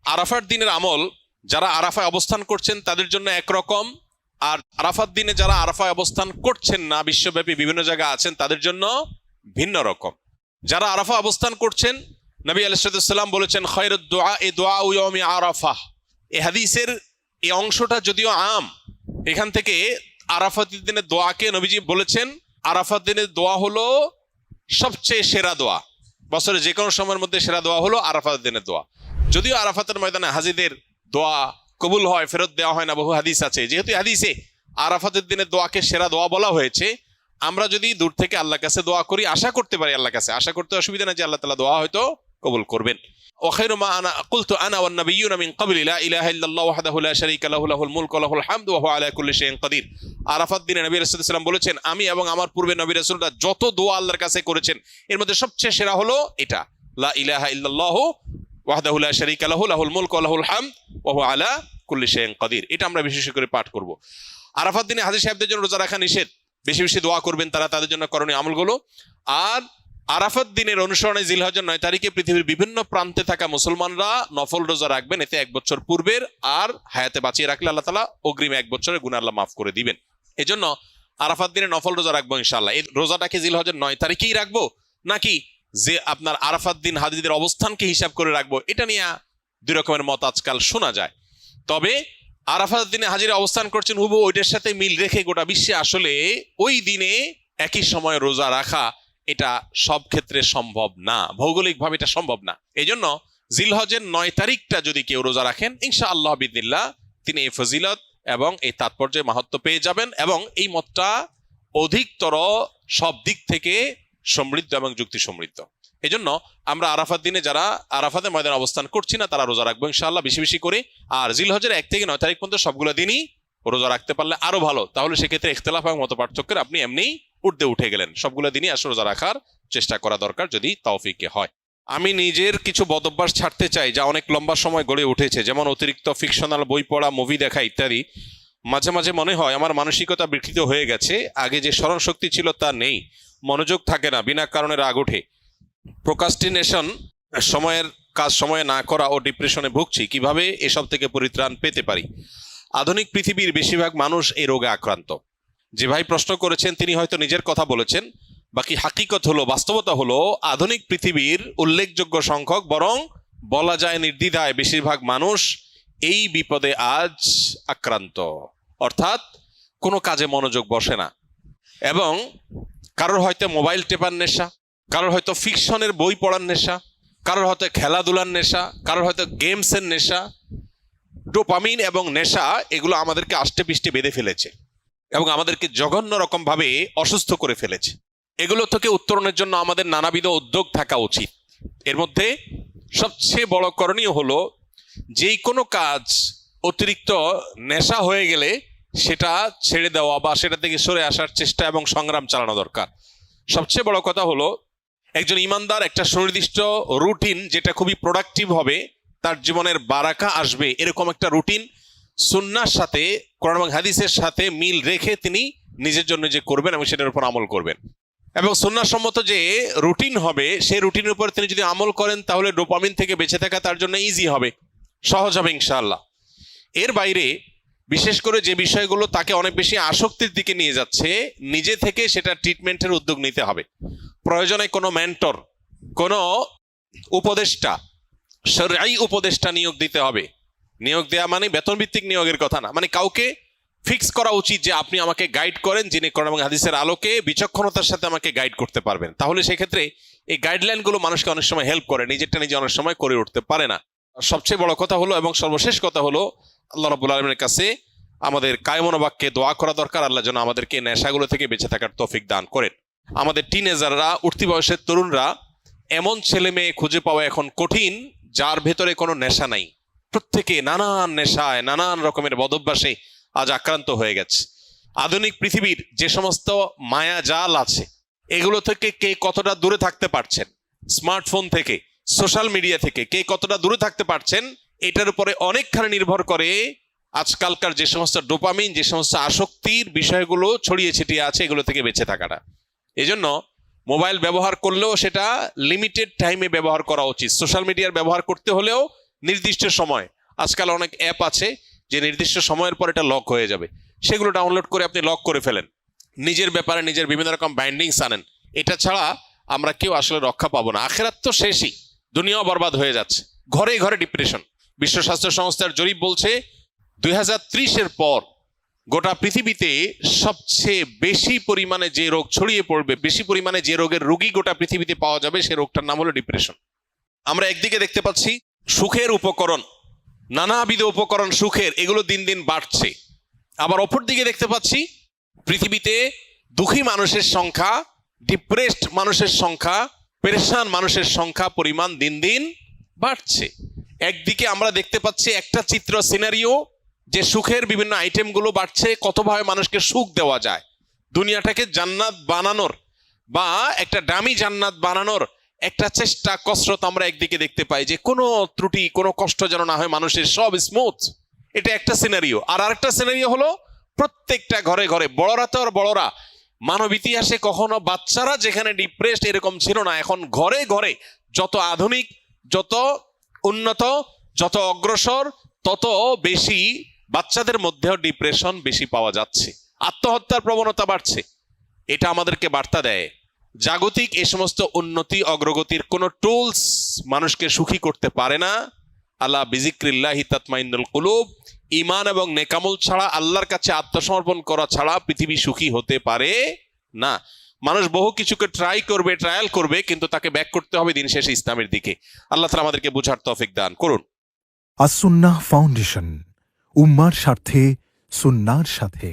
আরাফার দিনের আমল যারা আরাফায় অবস্থান করছেন তাদের জন্য একরকম, আর আরাফার দিনে যারা আরাফায় অবস্থান করছেন না, বিশ্বব্যাপী বিভিন্ন জায়গায় আছেন, তাদের জন্য ভিন্ন রকম। যারা আরাফা অবস্থান করছেন, নবী আলাইহিস সালাম বলেছেন খায়রুদ দুআ দুআউ ইয়াউমি আরাফা। এই হাদিসের এই অংশটা যদিও আম, এখান থেকে আরাফাত দিনের দোয়াকে নবীজি বলেছেন আরাফাত দিনের দোয়া হলো সবচেয়ে সেরা দোয়া, বছরে যে কোনো সময়ের মধ্যে সেরা দোয়া হলো আরাফাত দিনের দোয়া। যদিও আরাফাতের ময়দানে হাজিদের দোয়া কবুল হয়, ফেরত দেওয়া হয় না, বহু হাদিস আছে। যেহেতু হাদিসে আরাফাতের দিনের দোয়াকে সেরা দোয়া বলা হয়েছে, আমরা যদি দূর থেকে আল্লাহর কাছে দোয়া করি, আশা করতে পারি আল্লাহর কাছে, আশা করতে অসুবিধা না যে আল্লাহ তাআলা দোয়া হয়তো কবুল করবেন। ওয়াখাইরু মা আনা কুলতু আনা ওয়ান নাবিয়্যুনা মিন ক্বাবলি লা ইলাহা ইল্লাল্লাহু ওয়াহদাহু লা শারীকা লাহু লাহুল মুলকু ওয়া লাহুল হামদু ওয়া হুয়া আলা কুল্লি শাইইন কাদির। আরাফাত দিনে নবী রাসূলুল্লাহ সাল্লাল্লাহু আলাইহি ওয়াসাল্লাম বলেছেন, আমি এবং আমার পূর্বে নবী রাসূলরা যত দোয়া আল্লাহর কাছে করেছেন এর মধ্যে সবচেয়ে সেরা হলো এটা, লা ইলাহা ইল্লাল্লাহু ওয়াহদাহু লা শারীকা লাহু লাহুল মুলকু ওয়া লাহুল হামদু ওয়া হুয়া আলা কুল্লি শাইইন কাদির। এটা আমরা বিশেষ করে পাঠ করব। আরাফাত দিনে হাজী সাহেবদের জন্য রোজা রাখা নিষেধ, বেশি বেশি দোয়া করবেন তারা, তাদের জন্য করণীয় আমলগুলো। আর আরাফাত দিনের অনুসরণে জিলহজের 9 তারিখে পৃথিবীর বিভিন্ন প্রান্তে থাকা মুসলমানরা নফল রোজা রাখবেন, এতে 1 বছর পূর্বের আর হায়াতে বাঁচিয়ে রাখলে আল্লাহ তাআলা অগ্রিম 1 বছরের গুনাহ আল্লাহ মাফ করে দিবেন। এজন্য আরাফাত দিনে নফল রোজা রাখবো ইনশাআল্লাহ। এই রোজাটাকে জিলহজের 9 তারিখেই রাখবো নাকি যে আপনার আরাফাত দিন হাজিদের অবস্থানকে হিসাব করে রাখবো, এটা নিয়ে দুই রকমের মত আজকাল শোনা যায়। তবে আরাফাত দিনে হাজিরা অবস্থান করছেন হুবহু ওইটার সাথে মিল রেখে গোটা বিশ্বে আসলে ওই দিনে একই সময় রোজা রাখা এটা সব ক্ষেত্রে সম্ভব না, ভৌগোলিকভাবে এটা সম্ভব না। এই জন্য জিলহজের 9 তারিখটা যদি কেউ রোজা রাখেন ইনশাআল্লাহ বিদিনিল্লাহ তিনি এই ফজিলত এবং এই তাৎপর্যের মাহাত্ম্য পেয়ে যাবেন, এবং এই মতটা অধিকতর সব দিক থেকে সমৃদ্ধ এবং যুক্তি সমৃদ্ধ। এই জন্য আমরা আরাফাত দিনে যারা আরাফাতের ময়দানে অবস্থান করছি না তারা রোজা রাখবো ইনশাআল্লাহ বেশি বেশি করে। আর জিলহজের 1 থেকে 9 তারিখ পর্যন্ত সবগুলো দিনই রোজা রাখতে পারলে আরো ভালো, তাহলে সেক্ষেত্রে ইখতিলাফ এবং মত পার্থক্যের আপনি এমনি উঠতে উঠে গেলেন। সবগুলো দিনই আসলে রোজা রাখার চেষ্টা করা দরকার যদি তৌফিকে হয়। আমি নিজের কিছু বদঅভ্যাস ছাড়তে চাই যা অনেক লম্বা সময় গড়ে উঠেছে, যেমন অতিরিক্ত ফিকশনাল বই পড়া, মুভি দেখা ইত্যাদি। মাঝে মাঝে মনে হয় আমার মানসিকতা বিকৃত হয়ে গেছে, আগে যে স্মরণ শক্তি ছিল তা নেই, মনোযোগ থাকে না, বিনা কারণে রাগ ওঠে, প্রোক্রাস্টিনেশন, সময়ের কাজ সময়ে না করা ও ডিপ্রেশনে ভুগছি। কিভাবে এসব থেকে পরিত্রাণ পেতে পারি? আধুনিক পৃথিবীর বেশিরভাগ মানুষ এই রোগে আক্রান্ত। যে ভাই প্রশ্ন করেছেন তিনি হয়তো নিজের কথা বলেছেন, বাকি হাকিকত হলো, বাস্তবতা হলো আধুনিক পৃথিবীর উল্লেখযোগ্য সংখ্যক, বরং বলা যায় নির্দ্বিধায় বেশিরভাগ মানুষ এই বিপদে আজ আক্রান্ত। অর্থাৎ কোনো কাজে মনোযোগ বসে না, এবং কারোর হয়তো মোবাইল টেপার নেশা, কারোর হয়তো ফিকশনের বই পড়ার নেশা, কারোর হয়তো খেলাধুলার নেশা, কারোর হয়তো গেমসের নেশা। ডোপামিন এবং নেশা এগুলো আমাদেরকে আষ্টে পিষ্টে বেঁধে ফেলেছে এবং আমাদেরকে জঘন্য রকম ভাবে অসুস্থ করে ফেলেছে। এগুলো থেকে উত্তরণের জন্য আমাদের নানাবিধ উদ্যোগ থাকা উচিত। এর মধ্যে সবচেয়ে বড় করণীয় হলো যেই কোনো কাজ অতিরিক্ত নেশা হয়ে গেলে সেটা ছেড়ে দেওয়া বা সেটা থেকে সরে আসার চেষ্টা এবং সংগ্রাম চালানো দরকার। সবচেয়ে বড় কথা হলো একজন ইমানদার একটা সুনির্দিষ্ট রুটিন, যেটা খুবই প্রোডাক্টিভ হবে, তার জীবনের বারাকা আসবে, এরকম একটা রুটিন সুন্নাহর সাথে, কোরআন এবং হাদিসের সাথে মিল রেখে তিনি নিজের জন্য যে করবেন এবং সেটার উপর আমল করবেন। এবং সুন্নাহ সম্মত যে রুটিন হবে সেই রুটিনের উপর তিনি যদি আমল করেন তাহলে ডোপামিন থেকে বেঁচে থাকা তার জন্য ইজি হবে, সহজ হবে ইনশাআল্লাহ। এর বাইরে বিশেষ করে যে বিষয়গুলো তাকে অনেক বেশি আসক্তির দিকে নিয়ে যাচ্ছে, নিজে থেকে সেটা ট্রিটমেন্টের উদ্যোগ নিতে হবে। প্রয়োজনে কোনো মেন্টর, কোনো উপদেষ্টা, শরঈ উপদেষ্টা নিয়োগ দিতে হবে। নিয়োগ দেওয়া মানে বেতন ভিত্তিক নিয়োগের কথা না, মানে কাউকে ফিক্স করা উচিত যে আপনি আমাকে গাইড করেন, যিনি কোরআন এবং হাদিসের আলোকে বিচক্ষণতার সাথে আমাকে গাইড করতে পারবেন। তাহলে সেক্ষেত্রে এই গাইডলাইনগুলো মানুষকে অনেক সময় হেল্প করে, নিজেরটা নিজে অনেক সময় করে উঠতে পারে না। সবচেয়ে বড় কথা হলো এবং সর্বশেষ কথা হলো আল্লাহ রাব্বুল আলামিনের কাছে আমাদের কায়মন বাক্যে দোয়া করা দরকার, আল্লাহ যেন আমাদেরকে নেশাগুলো থেকে বেঁচে থাকার তৌফিক দান করেন। আমাদের টিনেজাররা, উঠতি বয়সের তরুণরা, এমন ছেলে মেয়ে খুঁজে পাওয়া এখন কঠিন যার ভেতরে কোনো নেশা নাই। প্রত্যেকে নানান নেশায়, নানান রকমের বদভ্যাসে আজ আক্রান্ত হয়ে গেছে। আধুনিক পৃথিবীর যে সমস্ত মায়া জাল আছে এগুলো থেকে কে কতটা দূরে থাকতে পারছেন, স্মার্টফোন থেকে, সোশ্যাল মিডিয়া থেকে কে কতটা দূরে থাকতে পারছেন, এটার উপরে অনেকখানি নির্ভর করে আজকালকার যে সমস্ত ডোপামিন, যে সমস্ত আসক্তির বিষয়গুলো ছড়িয়ে ছিটিয়ে আছে এগুলো থেকে বেঁচে থাকাটা। এজন্য মোবাইল ব্যবহার করলেও সেটা লিমিটেড টাইমে ব্যবহার করা উচিত। সোশ্যাল মিডিয়ার ব্যবহার করতে হলেও নির্দিষ্ট সময়, আজকাল অনেক অ্যাপ আছে যে নির্দিষ্ট সময়ের পর এটা লক হয়ে যাবে, সেগুলো ডাউনলোড করে আপনি লক করে ফেলেন, নিজের ব্যাপারে নিজের বিভিন্ন রকম বাইন্ডিংস আনেন। এটা ছাড়া আমরা কেউ আসলে রক্ষা পাবো না। আখেরাত তো শেষই, দুনিয়াও বরবাদ হয়ে যাচ্ছে। ঘরে ঘরে ডিপ্রেশন। বিশ্ব স্বাস্থ্য সংস্থার জরিপ বলছে 2030-এর পর গোটা পৃথিবীতে সবচেয়ে বেশি পরিমাণে যে রোগ ছড়িয়ে পড়বে, বেশি পরিমাণে যে রোগের রোগী গোটা পৃথিবীতে পাওয়া যাবে, সে রোগটার নাম হলো ডিপ্রেশন। আমরা একদিকে দেখতে পাচ্ছি সুখের উপকরণ, নানাবিধ উপকরণ সুখের, এগুলো দিন দিন বাড়ছে। আবার অপর দিকে দেখতে পাচ্ছি পৃথিবীতে দুঃখী মানুষের সংখ্যা, ডিপ্রেসড মানুষের সংখ্যা, পেরেশান মানুষের সংখ্যা পরিমাণ দিন দিন বাড়ছে। একদিকে আমরা দেখতে পাচ্ছি একটা চিত্র সিনারিও যে সুখের বিভিন্ন আইটেমগুলো বাড়ছে, কতভাবে মানুষকে সুখ দেওয়া যায়, দুনিয়াটাকে জান্নাত বানানোর বা একটা দামি জান্নাত বানানোর একটা চেষ্টা কসরত আমরা একদিকে দেখতে পাই, যে কোনো ত্রুটি কোনো কষ্ট যেন না হয় মানুষের, সব স্মুথ। এটা একটা সিনারিও। আর আরেকটা সিনারিও হলো প্রত্যেকটা ঘরে ঘরে, বড়রা তো আর বড়রা, মানব ইতিহাসে কখনো বাচ্চারা যেখানে ডিপ্রেসড এরকম ছিল না, এখন ঘরে ঘরে যত আধুনিক, যত উন্নত, যত অগ্রসর, তত বেশি বাচ্চাদের মধ্যেও ডিপ্রেশন বেশি পাওয়া যাচ্ছে, আত্মহত্যার প্রবণতা বাড়ছে। এটা আমাদেরকে বার্তা দেয় জাগতিক এই সমস্ত উন্নতি অগ্রগতির কোনো টুলস মানুষকে সুখী করতে পারে না। আল্লাহ বিজিক্রিল্লাহি তাতমাইন্নুল কুলুব, ঈমান এবং নেকামল ছাড়া, আল্লাহর কাছে আত্মসমর্পণ করা ছাড়া পৃথিবী সুখী হতে পারে না। মানুষ বহু কিছুকে ট্রায়াল করবে, কিন্তু তাকে ব্যাক করতে হবে দিন শেষে ইসলামের দিকে। আল্লাহ তাআলা আমাদেরকে বুঝার তৌফিক দান করুন। আস-সুন্নাহ ফাউন্ডেশন, উম্মার স্বার্থে সুন্নাহর সাথে।